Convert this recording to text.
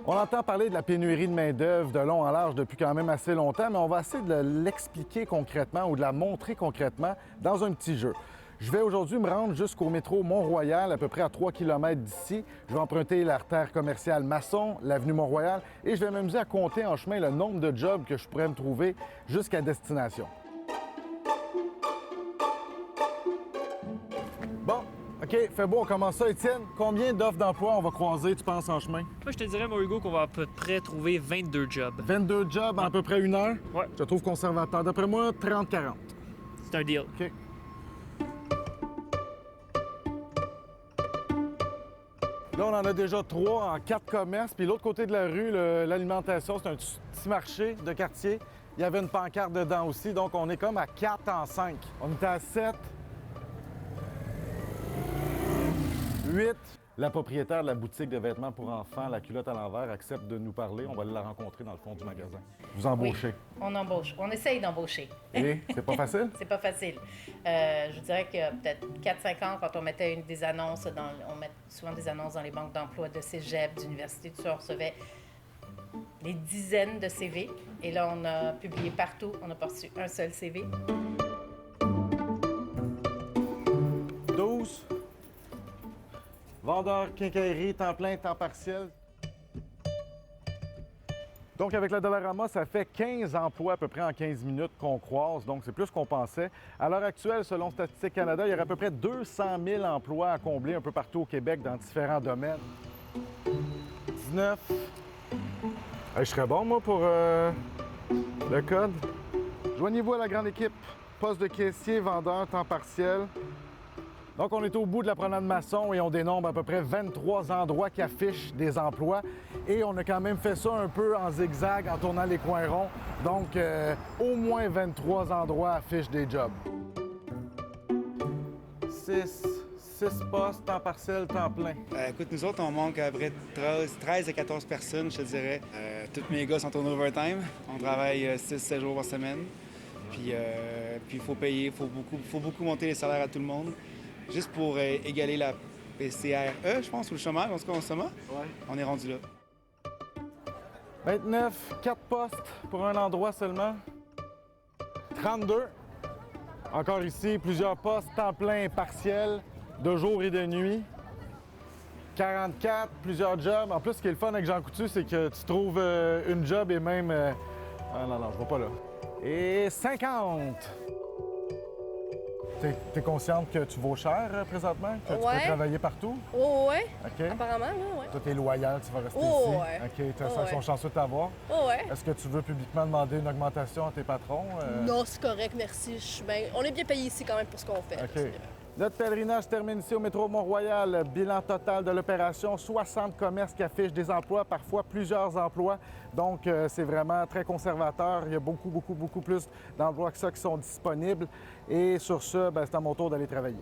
On entend parler de la pénurie de main-d'œuvre de long en large depuis quand même assez longtemps, mais on va essayer de l'expliquer concrètement ou de la montrer concrètement dans un petit jeu. Je vais aujourd'hui me rendre jusqu'au métro Mont-Royal, à peu près à 3 km d'ici. Je vais emprunter l'artère commerciale Masson, l'avenue Mont-Royal, et je vais m'amuser à compter en chemin le nombre de jobs que je pourrais me trouver jusqu'à destination. Bon, OK, fait beau, on commence ça. Étienne, combien d'offres d'emploi on va croiser, tu penses, en chemin? Moi, je te dirais, mon Hugo, qu'on va à peu près trouver 22 jobs. 22 jobs en à peu près 1 heure? Ouais. Je te trouve conservateur. D'après moi, 30-40. C'est un deal. OK. Là, on en a déjà 3 en 4 commerces. Puis l'autre côté de la rue, l'alimentation, c'est un petit marché de quartier. Il y avait une pancarte dedans aussi, donc on est comme à 4 en 5. On était à 7, 8. La propriétaire de la boutique de vêtements pour enfants, la culotte à l'envers, accepte de nous parler. On va aller la rencontrer dans le fond du magasin. Vous embauchez. Oui, on embauche. On essaye d'embaucher. Et c'est pas facile? C'est pas facile. Je dirais que peut-être 4-5 ans, quand on mettait des annonces, on met souvent des annonces dans les banques d'emploi de cégep, d'université, tout ça, on recevait des dizaines de CV. Et là, on a publié partout. On n'a pas reçu un seul CV. 12. Vendeur, quincaillerie, temps plein, temps partiel. Donc, avec la Dollarama, ça fait 15 emplois à peu près en 15 minutes qu'on croise. Donc, c'est plus qu'on pensait. À l'heure actuelle, selon Statistique Canada, il y aurait à peu près 200 000 emplois à combler un peu partout au Québec dans différents domaines. 19. Hey, je serais bon, moi, pour le code. Joignez-vous à la grande équipe. Poste de caissier, vendeur, temps partiel. Donc, on est au bout de la promenade Masson et on dénombre à peu près 23 endroits qui affichent des emplois. Et on a quand même fait ça un peu en zigzag, en tournant les coins ronds. Donc, au moins 23 endroits affichent des jobs. 6 postes, temps partiel, temps plein. Écoute, nous autres, on manque à peu près 13 à 14 personnes, je te dirais. Tous mes gars sont en overtime. On travaille 6-7 jours par semaine. Puis il faut payer, il faut beaucoup monter les salaires à tout le monde. Juste pour égaler la PCRE, je pense, ou le chômage, en tout cas, en ce moment. Ouais. On est rendu là. 29, 4 postes pour un endroit seulement. 32. Encore ici, plusieurs postes, temps plein partiel, de jour et de nuit. 44, plusieurs jobs. En plus, ce qui est le fun avec Jean Coutu, c'est que tu trouves une job et même... Ah non, je vais pas là. Et 50. T'es consciente que tu vaux cher présentement? Que tu peux travailler partout? Oh, ouais. OK. Apparemment, là, ouais. Toi, t'es loyal, tu vas rester Oh, ici. ouais. OK, ils Oh, sont chanceux de t'avoir. Oh, ouais. Est-ce que tu veux publiquement demander une augmentation à tes patrons? Non, c'est correct, merci. On est bien payé ici quand même pour ce qu'on fait. OK. Notre pèlerinage se termine ici au métro Mont-Royal. Bilan total de l'opération, 60 commerces qui affichent des emplois, parfois plusieurs emplois. Donc, c'est vraiment très conservateur. Il y a beaucoup plus d'emplois que ça qui sont disponibles. Et sur ce, c'est à mon tour d'aller travailler.